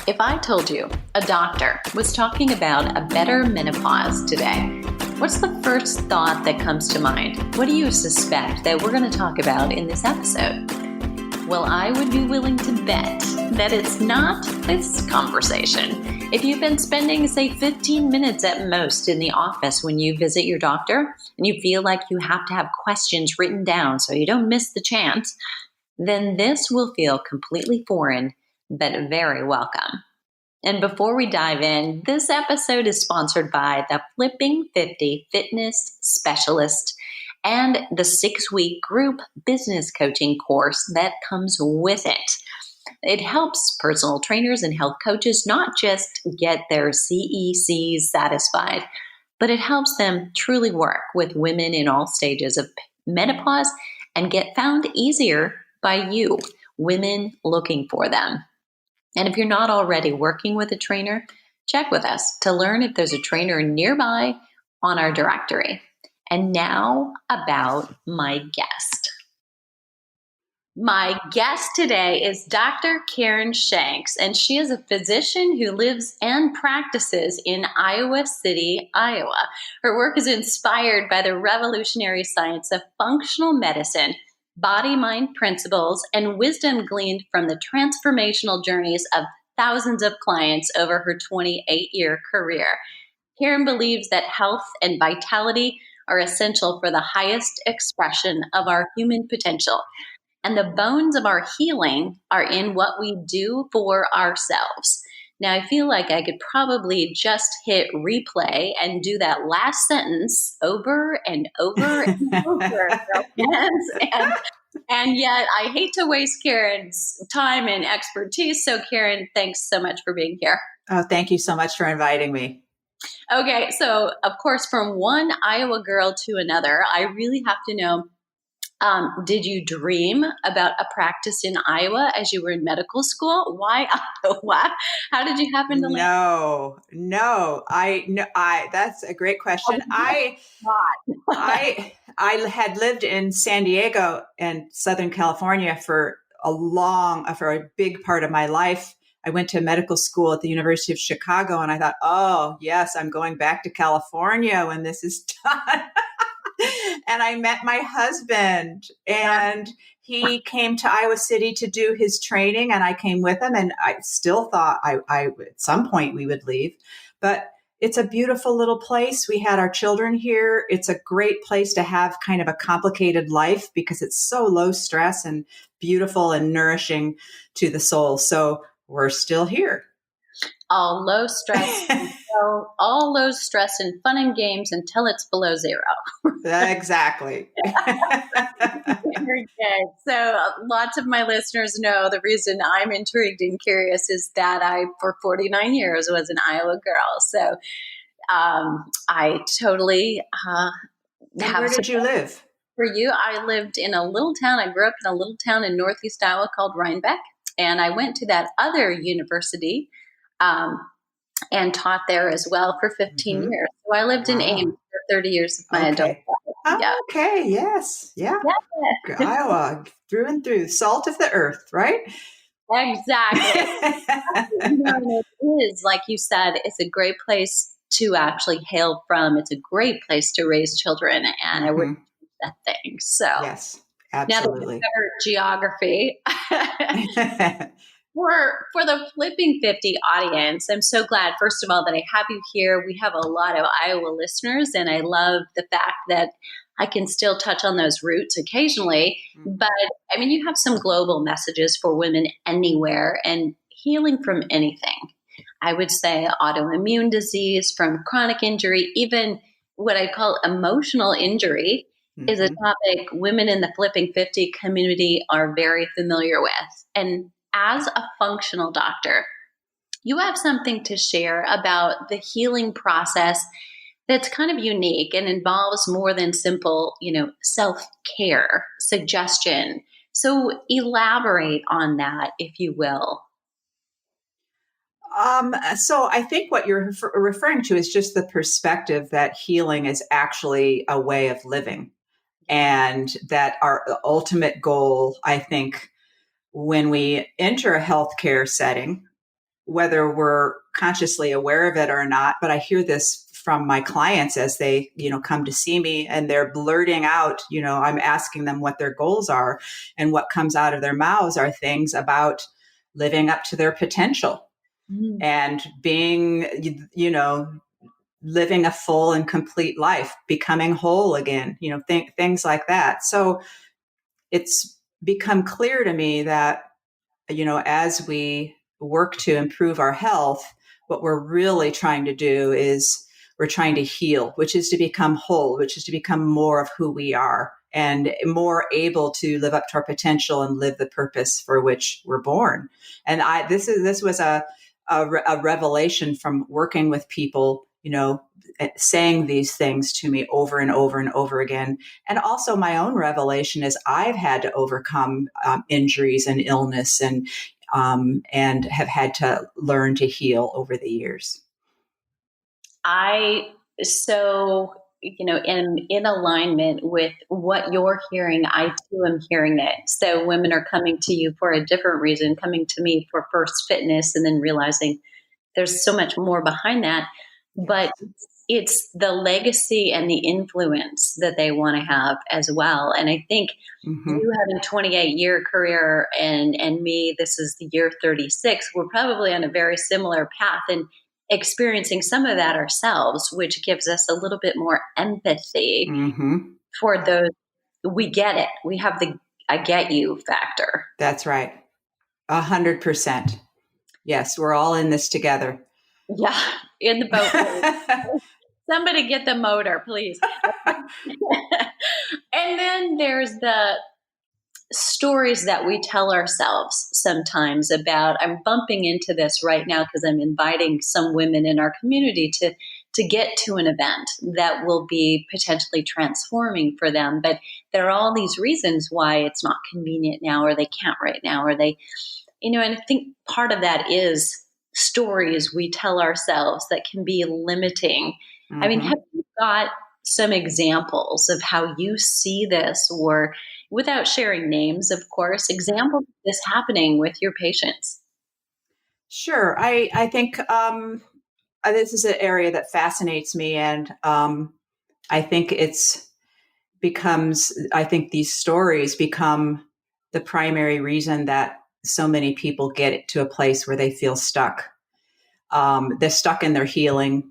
If I told you a doctor was talking about a better menopause today, what's the first thought that comes to mind? What do you suspect that we're going to talk about in this episode? Well, I would be willing to bet that it's not this conversation. If you've been spending, say, 15 minutes at most in the office when you visit your doctor and you feel like you have to have questions written down so you don't miss the chance, then this will feel completely foreign, but very welcome. And before we dive in, this episode is sponsored by the Flipping 50 Fitness Specialist and the 6-week group business coaching course that comes with it. It helps personal trainers and health coaches not just get their CECs satisfied, but it helps them truly work with women in all stages of menopause and get found easier by you, women looking for them. And if you're not already working with a trainer, check with us to learn if there's a trainer nearby on our directory. And now about my guest. My guest today is Dr. Karyn Shanks, and she is a physician who lives and practices in Iowa City, Iowa. Her work is inspired by the revolutionary science of functional medicine, body-mind principles, and wisdom gleaned from the transformational journeys of thousands of clients over her 28-year career. Karyn believes that health and vitality are essential for the highest expression of our human potential. And the bones of our healing are in what we do for ourselves. Now, I feel like I could probably just hit replay and do that last sentence over and over and over. And yet I hate to waste Karyn's time and expertise. So Karyn, thanks so much for being here. Oh, thank you so much for inviting me. Okay, so of course, from one Iowa girl to another, I really have to know, did you dream about a practice in Iowa as you were in medical school? Why Iowa? How did you happen to land? No. That's a great question. I had lived in San Diego and Southern California for a big part of my life. I went to medical school at the University of Chicago, and I thought, oh yes, I'm going back to California when this is done. And I met my husband, and he came to Iowa City to do his training, and I came with him, and I still thought I at some point we would leave. But it's a beautiful little place. We had our children here. It's a great place to have kind of a complicated life because it's so low stress and beautiful and nourishing to the soul. So we're still here. All low stress, all low stress and fun and games until it's below zero. Exactly. Very good. So lots of my listeners know the reason I'm intrigued and curious is that I, for 49 years, was an Iowa girl. So I totally have. Where did you live? For you, I lived in a little town. I grew up in a little town in Northeast Iowa called Rhinebeck, and I went to that other university and taught there as well for 15 years. So I lived in Ames for 30 years of my adult life. Yeah. Okay. Yes. Yeah. Iowa, through and through, salt of the earth, right? Exactly. It is, like you said, it's a great place to actually hail from. It's a great place to raise children, and I wouldn't do that thing. So yes, absolutely. Now that geography. For the Flipping 50 audience, I'm so glad, first of all, that I have you here. We have a lot of Iowa listeners, and I love the fact that I can still touch on those roots occasionally. But, I mean, you have some global messages for women anywhere and healing from anything. I would say autoimmune disease, from chronic injury, even what I call emotional injury is a topic women in the Flipping 50 community are very familiar with. And as a functional doctor, you have something to share about the healing process that's kind of unique and involves more than simple, self-care, suggestion. So elaborate on that, if you will. So I think what you're referring to is just the perspective that healing is actually a way of living, and that our ultimate goal, I think, when we enter a healthcare setting, whether we're consciously aware of it or not, but I hear this from my clients as they, come to see me and they're blurting out, I'm asking them what their goals are, and what comes out of their mouths are things about living up to their potential and being, living a full and complete life, becoming whole again, things like that. So it's become clear to me that, as we work to improve our health, what we're really trying to do is we're trying to heal, which is to become whole, which is to become more of who we are and more able to live up to our potential and live the purpose for which we're born. And this was a revelation from working with people, saying these things to me over and over and over again. And also my own revelation is I've had to overcome injuries and illness and have had to learn to heal over the years. In alignment with what you're hearing, I too am hearing it. So women are coming to you for a different reason, coming to me for first fitness and then realizing there's so much more behind that. But it's the legacy and the influence that they want to have as well. And I think you having a 28-year career and me, this is the year 36, we're probably on a very similar path and experiencing some of that ourselves, which gives us a little bit more empathy for those. We get it. We have the I get you factor. That's right. 100%. Yes, we're all in this together. Yeah, in the boat. Somebody get the motor, please. And then there's the stories that we tell ourselves sometimes about, I'm bumping into this right now because I'm inviting some women in our community to get to an event that will be potentially transforming for them. But there are all these reasons why it's not convenient now, or they can't right now, or they, and I think part of that is stories we tell ourselves that can be limiting. I mean, have you got some examples of how you see this, or without sharing names, of course, examples of this happening with your patients? Sure. I think this is an area that fascinates me. And I think I think these stories become the primary reason that so many people get to a place where they feel stuck. They're stuck in their healing,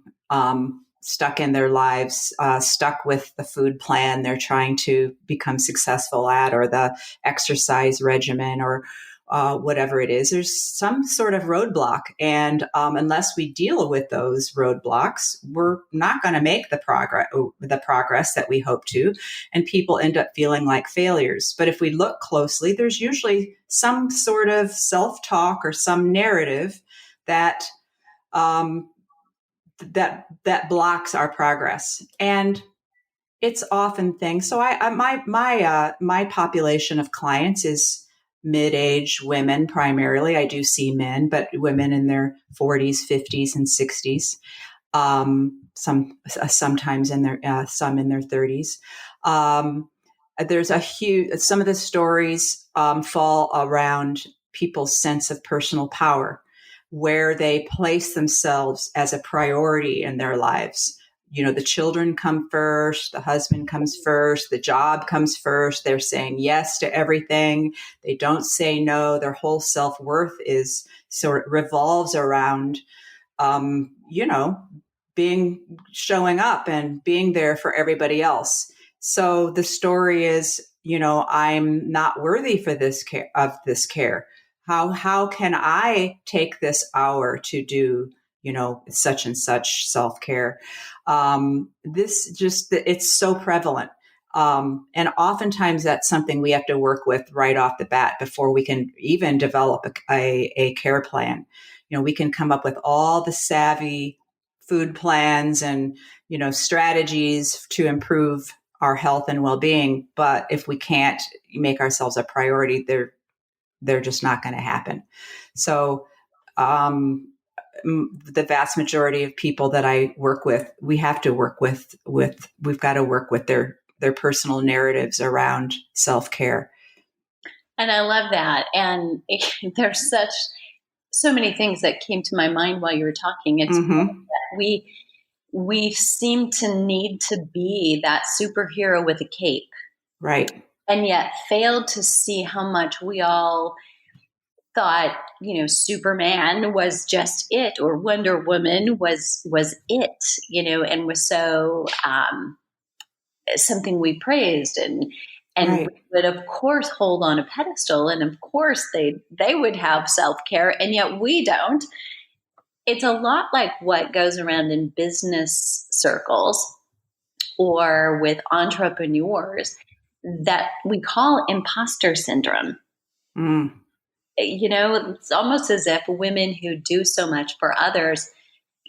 stuck in their lives, stuck with the food plan they're trying to become successful at, or the exercise regimen, or whatever it is. There's some sort of roadblock. And unless we deal with those roadblocks, we're not going to make the progress that we hope to. And people end up feeling like failures. But if we look closely, there's usually some sort of self-talk or some narrative that that blocks our progress. And it's often things. So my population of clients is mid-age women primarily. I do see men, but women in their 40s, 50s, and 60s. Sometimes in their some in their 30s. There's some of the stories fall around people's sense of personal power, where they place themselves as a priority in their lives. The children come first, the husband comes first, the job comes first. They're saying yes to everything. They don't say no. Their whole self-worth is revolves around, showing up and being there for everybody else. So the story is, I'm not worthy for this care. How can I take this hour to do, such and such self-care? It's so prevalent. And oftentimes that's something we have to work with right off the bat before we can even develop a care plan. We can come up with all the savvy food plans and, strategies to improve our health and well-being. But if we can't make ourselves a priority, they're just not going to happen. So, the vast majority of people that I work with, we've got to work with their personal narratives around self-care. And I love that. And there's so many things that came to my mind while you were talking. It's Mm-hmm. we seem to need to be that superhero with a cape, Right. and yet failed to see how much we all thought, Superman was just it, or Wonder Woman was it, and was so something we praised, and we Right. would of course hold on a pedestal, and of course they would have self-care, and yet we don't. It's a lot like what goes around in business circles or with entrepreneurs that we call imposter syndrome. Mm. It's almost as if women who do so much for others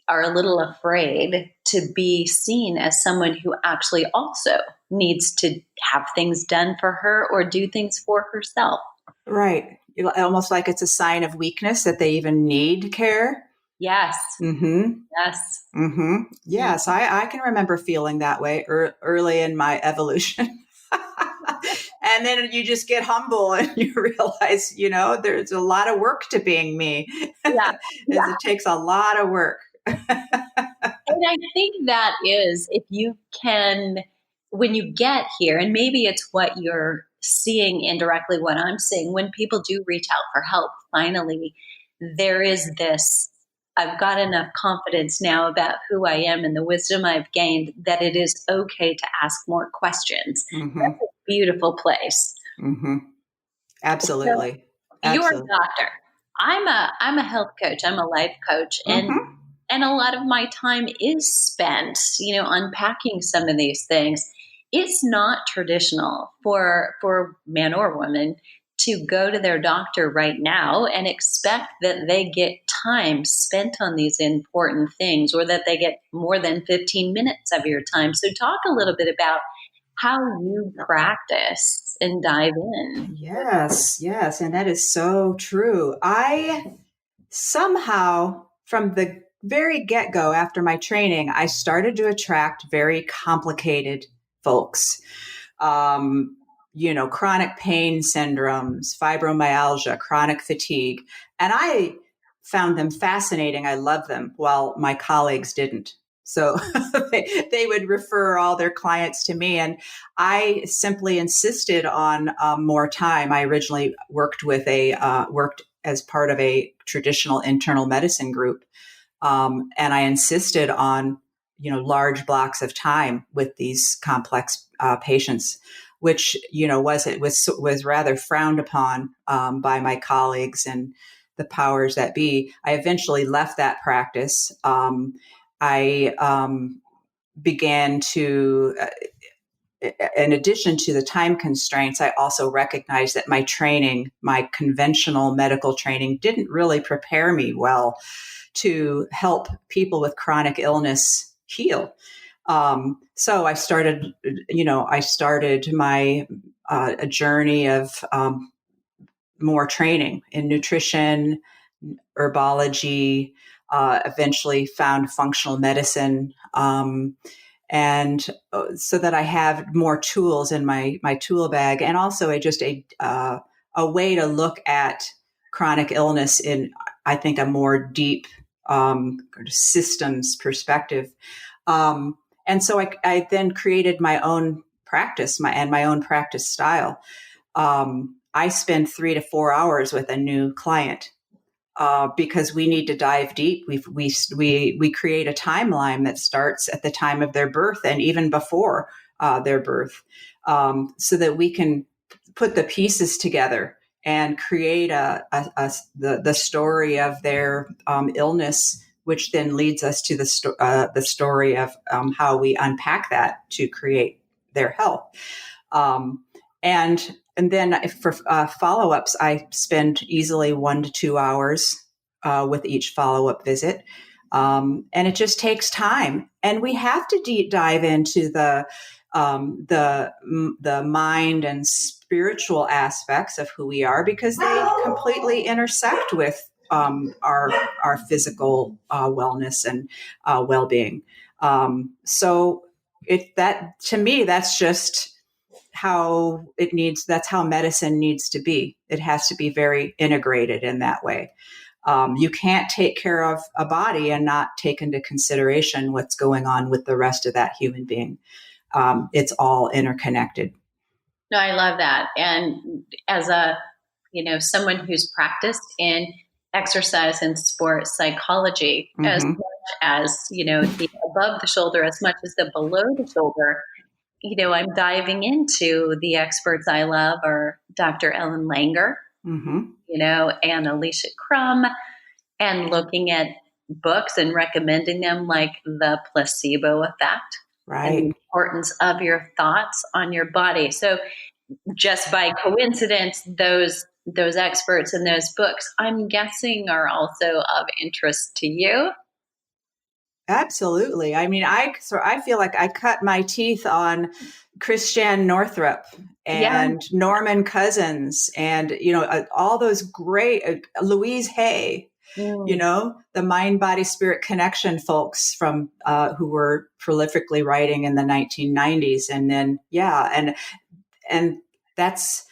are a little afraid to be seen as someone who actually also needs to have things done for her or do things for herself. Right. Almost like it's a sign of weakness that they even need care. Yes. Mm-hmm. Yes. Mm-hmm. Mm. Yes, I can remember feeling that way early in my evolution. And then you just get humble and you realize, there's a lot of work to being me. Yeah. As Yeah. it takes a lot of work. And I think that is, if you can, when you get here, and maybe it's what you're seeing indirectly, what I'm seeing, when people do reach out for help, finally, there is this. I've got enough confidence now about who I am and the wisdom I've gained that it is okay to ask more questions. Mm-hmm. That's a beautiful place. Mm-hmm. So Absolutely. you're a Absolutely. doctor. I'm a health coach. I'm a life coach, Mm-hmm. and a lot of my time is spent, unpacking some of these things. It's not traditional for man or woman to go to their doctor right now and expect that they get time spent on these important things, or that they get more than 15 minutes of your time. So talk a little bit about how you practice and dive in. Yes, yes. And that is so true. I somehow, from the very get go after my training, I started to attract very complicated folks. Chronic pain syndromes, fibromyalgia, chronic fatigue. And I found them fascinating. I love them, while my colleagues didn't. So they would refer all their clients to me. And I simply insisted on more time. I originally worked as part of a traditional internal medicine group. And I insisted on, large blocks of time with these complex patients, which, was rather frowned upon by my colleagues and the powers that be. I eventually left that practice. I began to, in addition to the time constraints, I also recognized that my training, my conventional medical training, didn't really prepare me well to help people with chronic illness heal. So I started my a journey of more training in nutrition, herbology, eventually found functional medicine. And so that I have more tools in my tool bag, and also a way to look at chronic illness in, I think, a more deep systems perspective. And so I then created my own practice, my own practice style. I spend 3 to 4 hours with a new client because we need to dive deep. We create a timeline that starts at the time of their birth and even before their birth, so that we can put the pieces together and create the story of their illness, which then leads us to the story of how we unpack that to create their health. Um, and then for follow-ups, I spend easily 1 to 2 hours with each follow-up visit. And it just takes time. And we have to dive into the mind and spiritual aspects of who we are, because they completely intersect with our physical wellness and well-being. So that, to me, that's just how that's how medicine needs to be. It has to be very integrated in that way. You can't take care of a body and not take into consideration what's going on with the rest of that human being. It's all interconnected. No, I love that. And as someone who's practiced in exercise and sports psychology, as Mm-hmm. much as, the above the shoulder, as much as the below the shoulder, I'm diving into the experts I love are Dr. Ellen Langer, Mm-hmm. and Alicia Crum, and looking at books and recommending them, like The Placebo Effect and the Right. importance of your thoughts on your body. So just by coincidence, those experts in those books, I'm guessing, are also of interest to you. Absolutely. I mean, I feel like I cut my teeth on Christiane Northrup Yeah. and Norman Cousins and, all those great Louise Hay, Mm. the mind, body, spirit connection folks from who were prolifically writing in the 1990s. And then, and that's,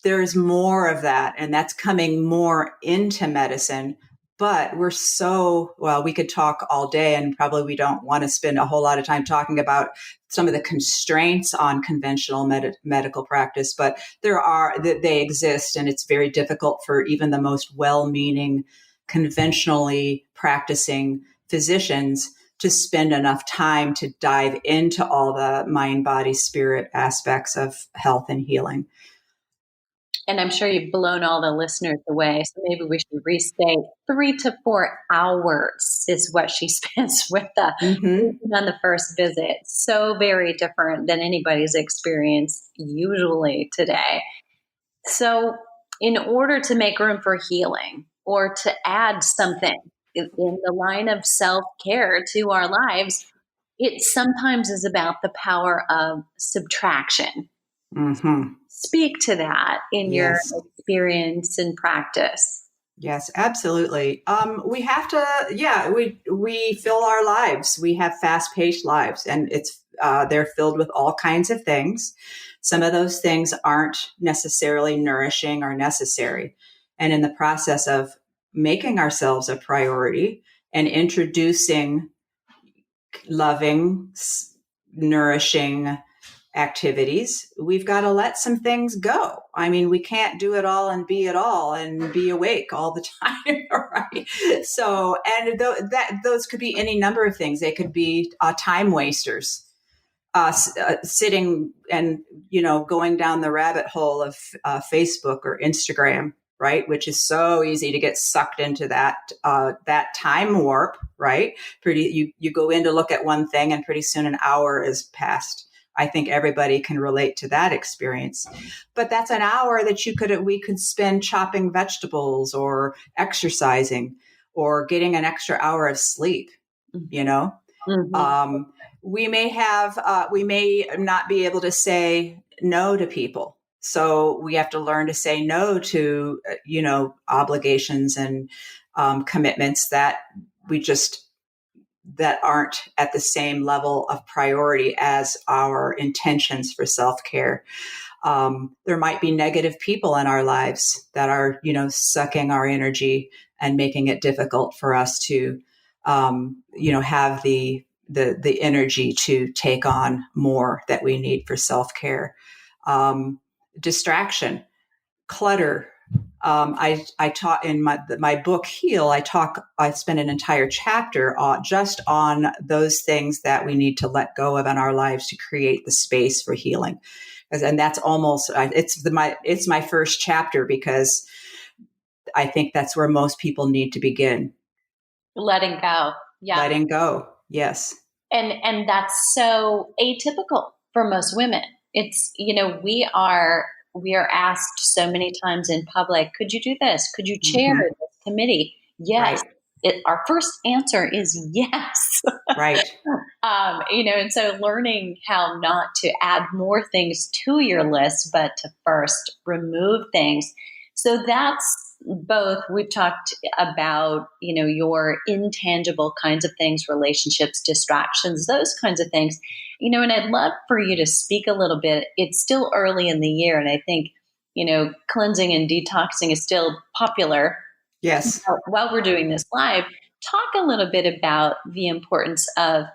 there's more of that, and that's coming more into medicine. But we could talk all day, and probably we don't want to spend a whole lot of time talking about some of the constraints on conventional medical practice, but they exist, and it's very difficult for even the most well-meaning, conventionally practicing physicians to spend enough time to dive into all the mind, body, spirit aspects of health and healing. And I'm sure you've blown all the listeners away. So maybe we should restate 3 to 4 hours is what she spends with the Mm-hmm. patient on the first visit. So very different than anybody's experience usually today. So in order to make room for healing or to add something in the line of self-care to our lives, it sometimes is about the power of subtraction. Mm-hmm. Speak to that in your Yes. experience and practice. Yes, absolutely. We have to, we fill our lives. We have fast-paced lives, and they're filled with all kinds of things. Some of those things aren't necessarily nourishing or necessary. And in the process of making ourselves a priority and introducing loving, nourishing activities, we've got to let some things go. I mean, we can't do it all and be it all and be awake all the time, right? So, and those could be any number of things. They could be time wasters, sitting and going down the rabbit hole of Facebook or Instagram, right? Which is so easy to get sucked into that time warp, right? You go in to look at one thing, and pretty soon an hour is passed. I think everybody can relate to that experience. But that's an hour that we could spend chopping vegetables or exercising or getting an extra hour of sleep, Mm-hmm. we may not be able to say no to people. So we have to learn to say no to, obligations and commitments that aren't at the same level of priority as our intentions for self-care. There might be negative people in our lives that are, sucking our energy and making it difficult for us to, have the energy to take on more that we need for self-care. Distraction, clutter. I taught in my book Heal. I spent an entire chapter just on those things that we need to let go of in our lives to create the space for healing. And that's almost it's my first chapter, because I think that's where most people need to begin. Letting go. Yeah. Letting go. Yes. And that's so atypical for most women. It's, we are asked so many times in public, could you do this? Could you chair Mm-hmm. this committee? Yes. Right. Our first answer is yes. Right. And so learning how not to add more things to your list, but to first remove things. So that's both, we've talked about, your intangible kinds of things, relationships, distractions, those kinds of things, and I'd love for you to speak a little bit. It's still early in the year, and I think, cleansing and detoxing is still popular. Yes. While we're doing this live, talk a little bit about the importance of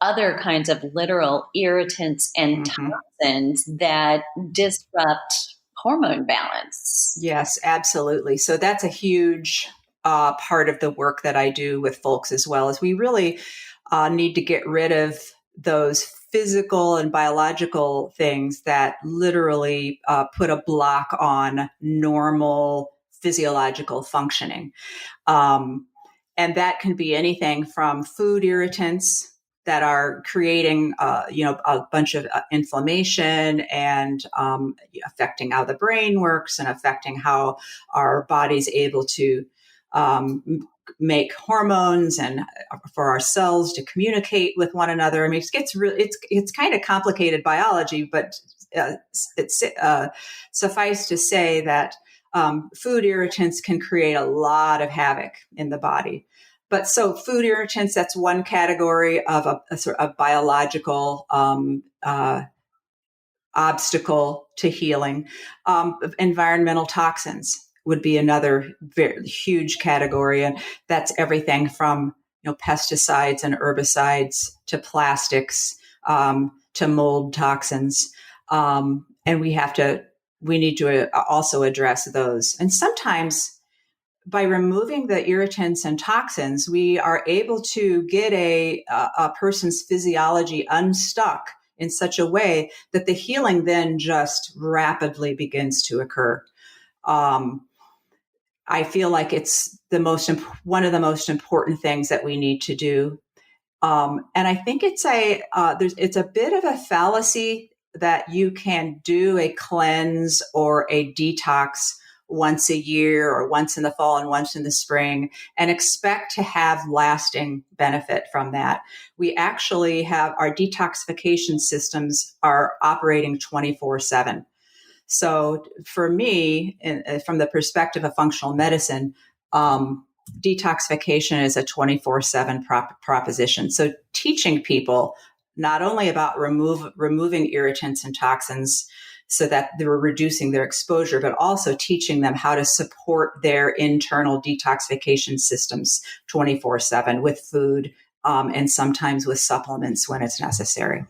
other kinds of literal irritants and toxins that disrupt hormone balance. Yes, absolutely. So that's a huge part of the work that I do with folks as well, is we really need to get rid of those physical and biological things that literally put a block on normal physiological functioning. And that can be anything from food irritants that are creating, a bunch of inflammation and affecting how the brain works and affecting how our body's able to make hormones and for our cells to communicate with one another. I mean, it's kind of complicated biology, but it's suffice to say that food irritants can create a lot of havoc in the body. But so food irritants, that's one category of a sort of biological obstacle to healing. Environmental toxins would be another very huge category. And that's everything from, pesticides and herbicides to plastics, to mold toxins. And we need to also address those. And sometimes by removing the irritants and toxins, we are able to get a person's physiology unstuck in such a way that the healing then just rapidly begins to occur. I feel like it's one of the most important things that we need to do. And I think it's a bit of a fallacy that you can do a cleanse or a detox once a year or once in the fall and once in the spring and expect to have lasting benefit from that. We actually have our detoxification systems are operating 24/7. So for me, from the perspective of functional medicine, detoxification is a 24/7 proposition. So teaching people not only about removing irritants and toxins so that they're reducing their exposure, but also teaching them how to support their internal detoxification systems 24/7 with food and sometimes with supplements when it's necessary.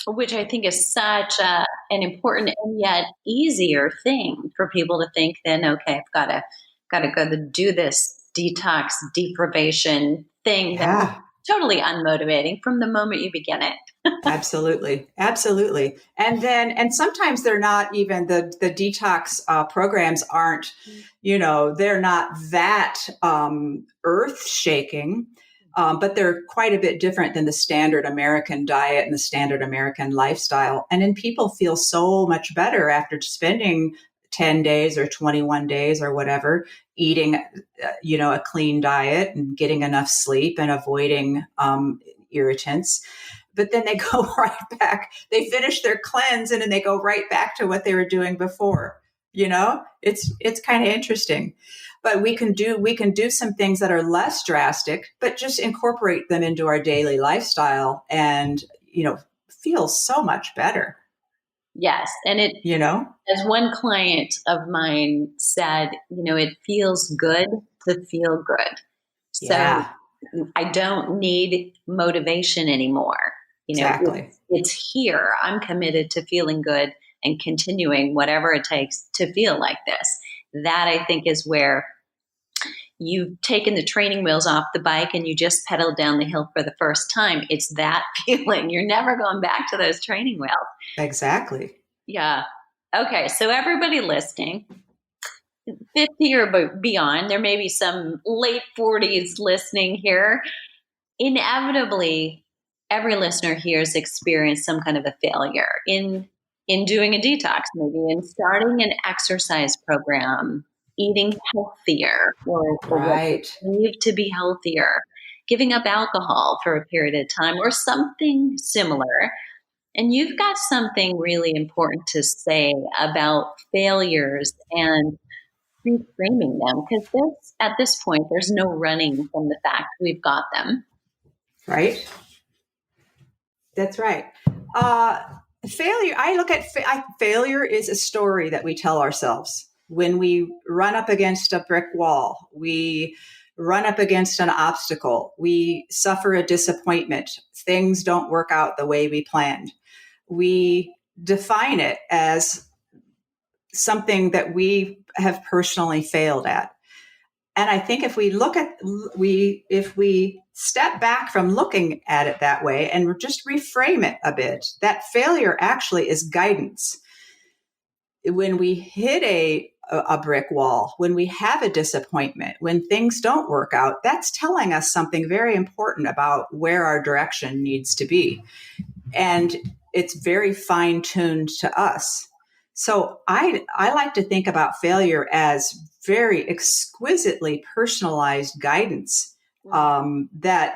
Which I think is such an important and yet easier thing for people to think. Then, okay, I've got to go to do this detox deprivation thing. Yeah. That's totally unmotivating from the moment you begin it. Absolutely. And sometimes they're not even the detox programs aren't, they're not that earth shaking. But they're quite a bit different than the standard American diet and the standard American lifestyle. And then people feel so much better after spending 10 days or 21 days or whatever, eating, a clean diet and getting enough sleep and avoiding irritants. But then they go right back. They finish their cleanse and then they go right back to what they were doing before. It's kind of interesting. But we can do some things that are less drastic, but just incorporate them into our daily lifestyle and, feel so much better. Yes. And as one client of mine said, it feels good to feel good. So Yeah. I don't need motivation anymore. Exactly. It's here. I'm committed to feeling good and continuing whatever it takes to feel like this. That I think is where you've taken the training wheels off the bike and you just pedaled down the hill for the first time. It's that feeling. You're never going back to those training wheels. Exactly. Yeah. Okay. So everybody listening, 50 or beyond, there may be some late 40s listening here. Inevitably, every listener here has experienced some kind of a failure in doing a detox, maybe in starting an exercise program, eating healthier or Right. believed to be healthier, giving up alcohol for a period of time or something similar. And you've got something really important to say about failures and reframing them, because at this point, there's no running from the fact we've got them. Right. That's right. Failure. I look at failure is a story that we tell ourselves when we run up against a brick wall. We run up against an obstacle. We suffer a disappointment. Things don't work out the way we planned. We define it as something that we have personally failed at. And I think if we step back from looking at it that way and just reframe it a bit, that failure actually is guidance. When we hit a brick wall, when we have a disappointment, when things don't work out, that's telling us something very important about where our direction needs to be. And it's very fine-tuned to us. So I like to think about failure as very exquisitely personalized guidance that,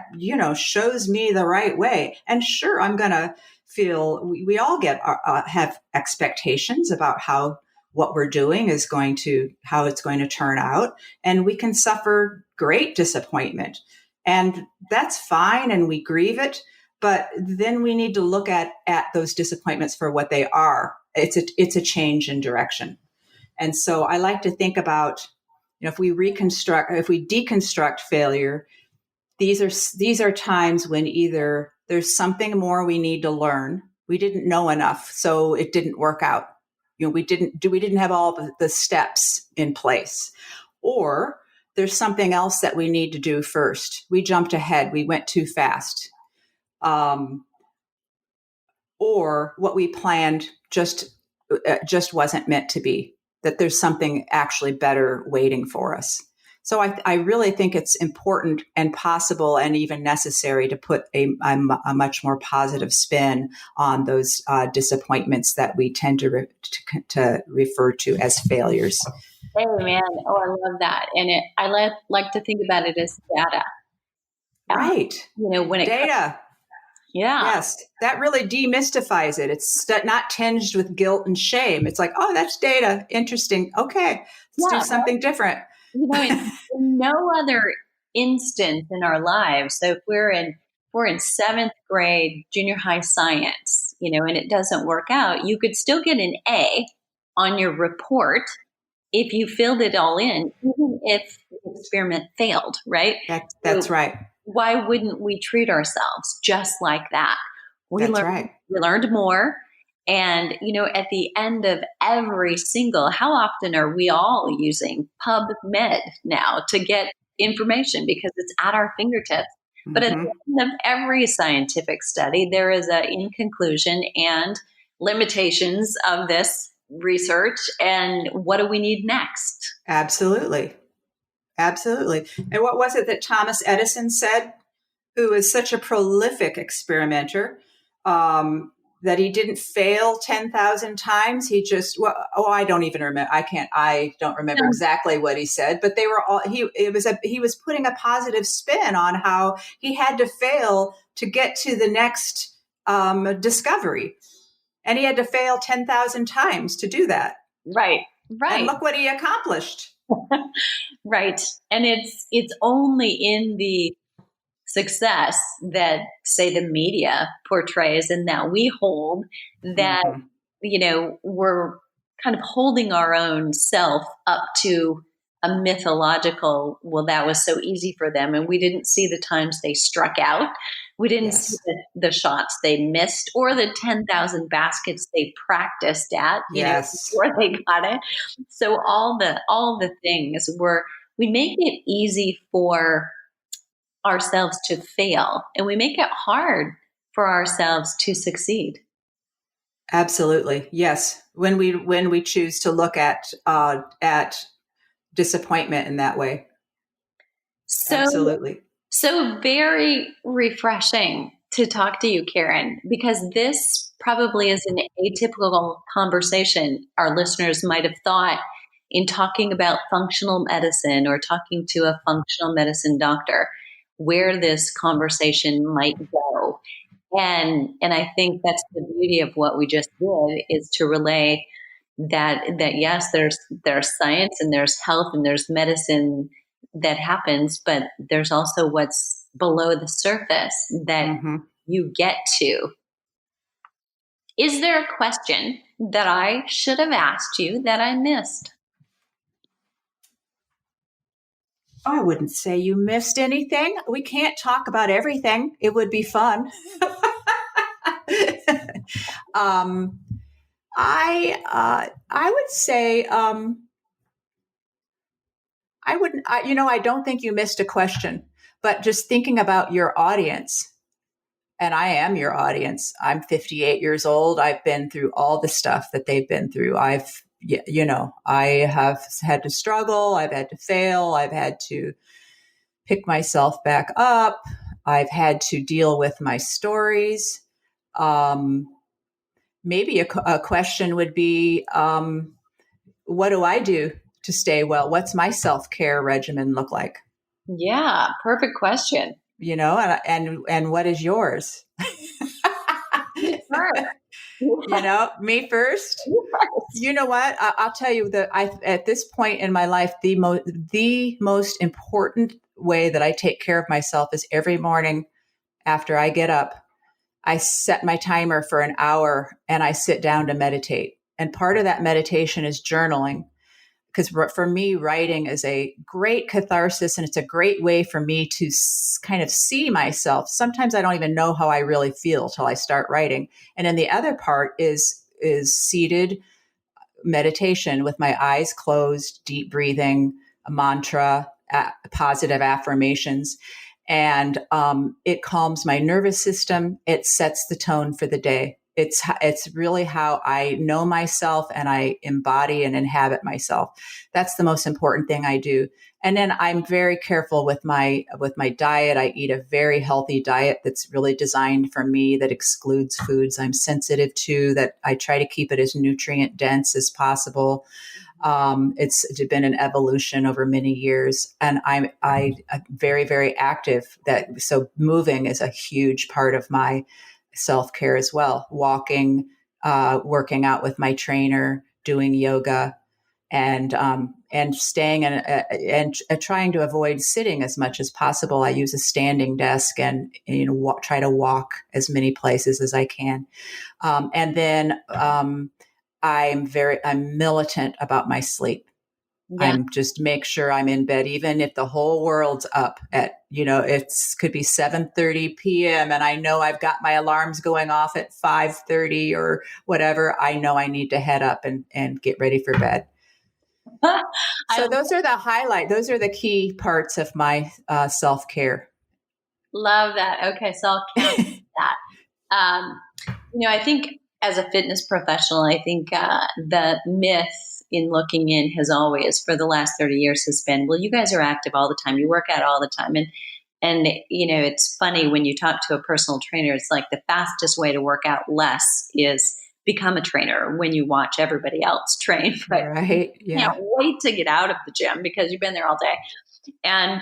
shows me the right way. And sure, I'm going to feel we all have expectations about what we're doing how it's going to turn out. And we can suffer great disappointment. And that's fine. And we grieve it. But then we need to look at those disappointments for what they are. It's a change in direction. And so I like to think about, if we deconstruct failure, these are times when either there's something more we need to learn. We didn't know enough, so it didn't work out. We didn't have all the steps in place, or there's something else that we need to do first. We jumped ahead. We went too fast. Or what we planned just wasn't meant to be, that there's something actually better waiting for us. So I really think it's important and possible and even necessary to put a much more positive spin on those disappointments that we tend to refer to as failures. Hey, man. Oh, I love that. And I like to think about it as data. Right. When it data. Yeah. Yes, that really demystifies it. It's not tinged with guilt and shame. It's like, oh, that's data. Interesting. Okay, let's do something different. In no other instance in our lives. So if we're in 7th grade junior high science, and it doesn't work out, you could still get an A on your report if you filled it all in, even if the experiment failed, right? That's right. Why wouldn't we treat ourselves just like that? We learned more. And, at the end of every single, how often are we all using PubMed now to get information because it's at our fingertips? Mm-hmm. But at the end of every scientific study, there is in conclusion and limitations of this research. And what do we need next? Absolutely. Absolutely. And what was it that Thomas Edison said, who is such a prolific experimenter, that he didn't fail 10,000 times? He just, I don't even remember. I don't remember exactly what he said, but they were all, he was putting a positive spin on how he had to fail to get to the next discovery. And he had to fail 10,000 times to do that. Right. And look what he accomplished. Right. And it's only in the success that, say, the media portrays and that we hold that, we're kind of holding our own self up to a mythological, well, that was so easy for them. And we didn't see the times they struck out. We didn't see the shots they missed or the 10,000 baskets they practiced at, before they got it. So all the things we make it easy for ourselves to fail, and we make it hard for ourselves to succeed. Absolutely. Yes. When we choose to look at disappointment in that way. Absolutely. So very refreshing to talk to you, Karyn, because this probably is an atypical conversation our listeners might have thought in talking about functional medicine or talking to a functional medicine doctor, where this conversation might go. And I think that's the beauty of what we just did, is to relay that yes, there's science and there's health and there's medicine that happens, but there's also what's below the surface that Mm-hmm. you get to. Is there a question that I should have asked you that I missed? I wouldn't say you missed anything. We can't talk about everything. It would be fun. um, I would say I wouldn't. I don't think you missed a question, but just thinking about your audience, and I am your audience. I'm 58 years old. I've been through all the stuff that they've been through. I have had to struggle. I've had to fail. I've had to pick myself back up. I've had to deal with my stories. Um, Maybe a question would be, what do I do to stay well? What's my self-care regimen look like? Yeah, perfect question. And what is yours? Sure. Me first. Yes. You know what? I'll tell you that at this point in my life, the most important way that I take care of myself is every morning after I get up, I set my timer for an hour and I sit down to meditate. And part of that meditation is journaling. Because for me, writing is a great catharsis, and it's a great way for me to kind of see myself. Sometimes I don't even know how I really feel till I start writing. And then the other part is seated meditation with my eyes closed, deep breathing, a mantra, positive affirmations. And it calms my nervous system. It sets the tone for the day. It's really how I know myself and I embody and inhabit myself. That's the most important thing I do. And then I'm very careful with my diet. I eat a very healthy diet that's really designed for me, that excludes foods I'm sensitive to, that I try to keep it as nutrient dense as possible. It's been an evolution over many years, and I'm very, very active. So moving is a huge part of my self-care as well. Walking, working out with my trainer, doing yoga, and staying and trying to avoid sitting as much as possible. I use a standing desk and try to walk as many places as I can. And then I'm militant about my sleep. Yeah. I'm just make sure I'm in bed, even if the whole world's up at, could be 7:30 PM. And I know I've got my alarms going off at 5:30 or whatever. I know I need to head up and get ready for bed. So those are the highlight. Those are the key parts of my self-care. Love that. Okay, so I'll count that. I think as a fitness professional, I think the myth in looking in has always, for the last 30 years, has been, well, you guys are active all the time. You work out all the time. And it's funny when you talk to a personal trainer, it's like the fastest way to work out less is become a trainer when you watch everybody else train. But right. you can't wait to get out of the gym because you've been there all day. And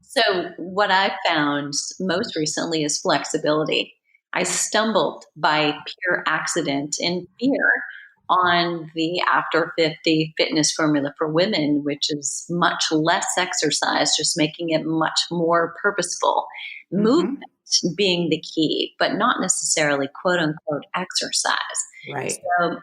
so what I found most recently is flexibility. I stumbled by pure accident and fear on the After 50 fitness formula for women, which is much less exercise, just making it much more purposeful. Mm-hmm. Movement being the key, but not necessarily quote unquote exercise. Right. So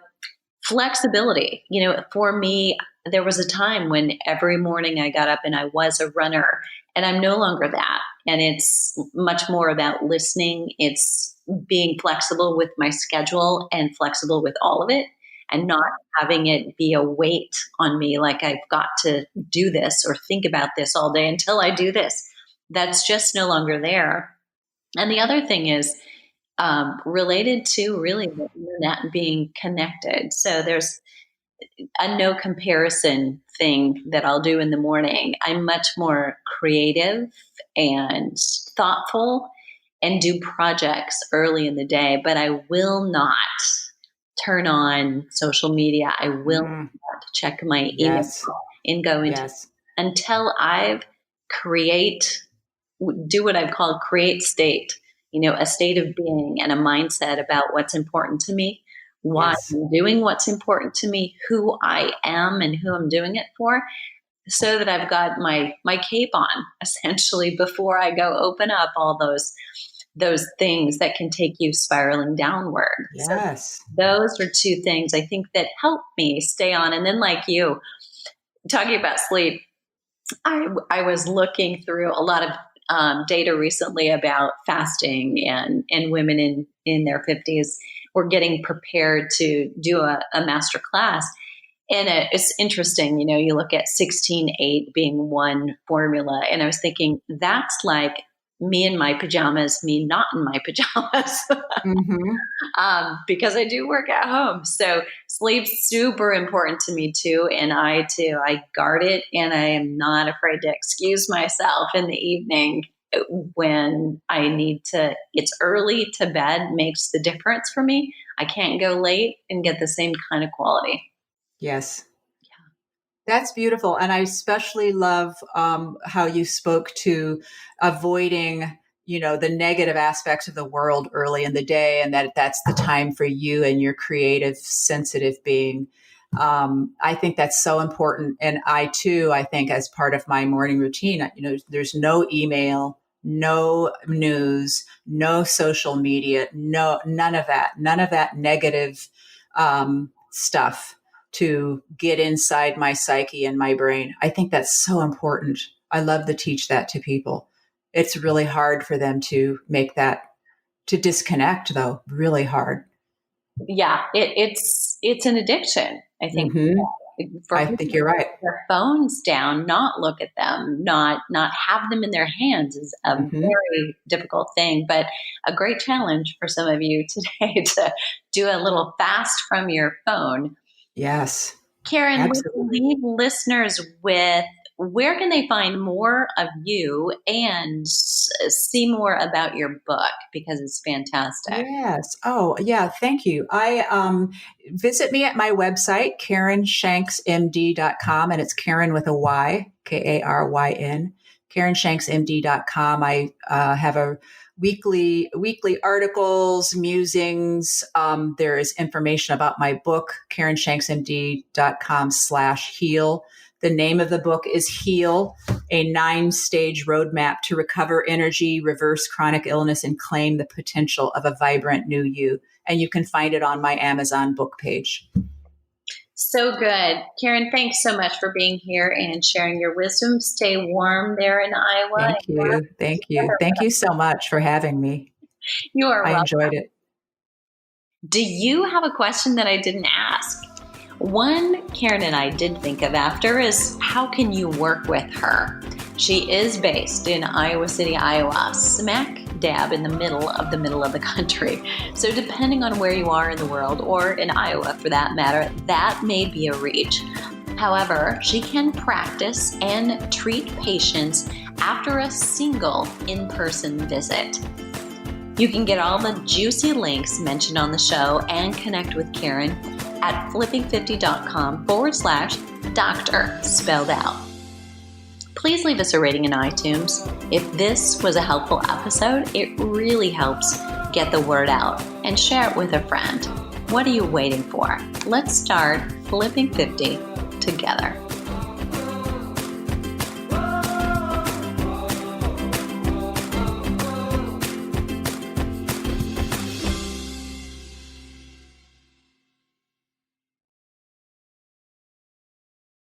flexibility, for me, there was a time when every morning I got up and I was a runner, and I'm no longer that. And it's much more about listening. It's being flexible with my schedule and flexible with all of it, and not having it be a weight on me, like I've got to do this or think about this all day until I do this. That's just no longer there. And the other thing is related to really the internet being connected. So there's a no comparison thing that I'll do in the morning. I'm much more creative and thoughtful and do projects early in the day, but I will not turn on social media. I will not check my email and go into until I've do what I've called create state, a state of being and a mindset about what's important to me. why Yes. I'm doing what's important to me, who I am and who I'm doing it for, so that I've got my cape on essentially before I go open up all those things that can take you spiraling downward. So Yes. those are two things I think that help me stay on. And then, like you, talking about sleep, I was looking through a lot of data recently about fasting, and women in their 50s were getting prepared to do a master class. And it's interesting, you look at 16-8 being one formula. And I was thinking, that's like me in my pajamas, me not in my pajamas. Mm-hmm. Because I do work at home. So sleep's super important to me too. And I guard it, and I am not afraid to excuse myself in the evening when I need to. It's early to bed makes the difference for me. I can't go late and get the same kind of quality. Yes. That's beautiful. And I especially love how you spoke to avoiding, the negative aspects of the world early in the day, and that's the time for you and your creative, sensitive being. I think that's so important. And I think as part of my morning routine, there's no email, no news, no social media, none of that negative stuff to get inside my psyche and my brain. I think that's so important. I love to teach that to people. It's really hard for them to make that, to disconnect, though, really hard. Yeah, it's an addiction. I think Mm-hmm. for I people think to you're right. put their phones down, not look at them, not have them in their hands is a Mm-hmm. very difficult thing, but a great challenge for some of you today to do a little fast from your phone. Yes, Karyn, we absolutely. leave listeners with, where can they find more of you and see more about your book, because it's fantastic. Yes. Oh, yeah. Thank you. I visit me at my website, KarynShanksMD.com, and it's Karyn with a Y, Karyn, KarynShanksMD.com. I have a weekly articles, musings. There is information about my book, KarynShanksMD.com/heal. The name of the book is Heal, a 9-stage roadmap to recover energy, reverse chronic illness, and claim the potential of a vibrant new you. And you can find it on my Amazon book page. So good. Karyn, thanks so much for being here and sharing your wisdom. Stay warm there in Iowa. Thank you. Thank you. Thank you so much for having me. You are I welcome. enjoyed it. Do you have a question that I didn't ask? One Karyn and I did think of after is, how can you work with her? She is based in Iowa City, Iowa, smack dab in the middle of the country. So depending on where you are in the world, or in Iowa for that matter, that may be a reach. However, she can practice and treat patients after a single in-person visit. You can get all the juicy links mentioned on the show and connect with Karyn at flipping50.com/doctor spelled out. Please leave us a rating in iTunes. If this was a helpful episode, it really helps get the word out, and share it with a friend. What are you waiting for? Let's start flipping 50 together.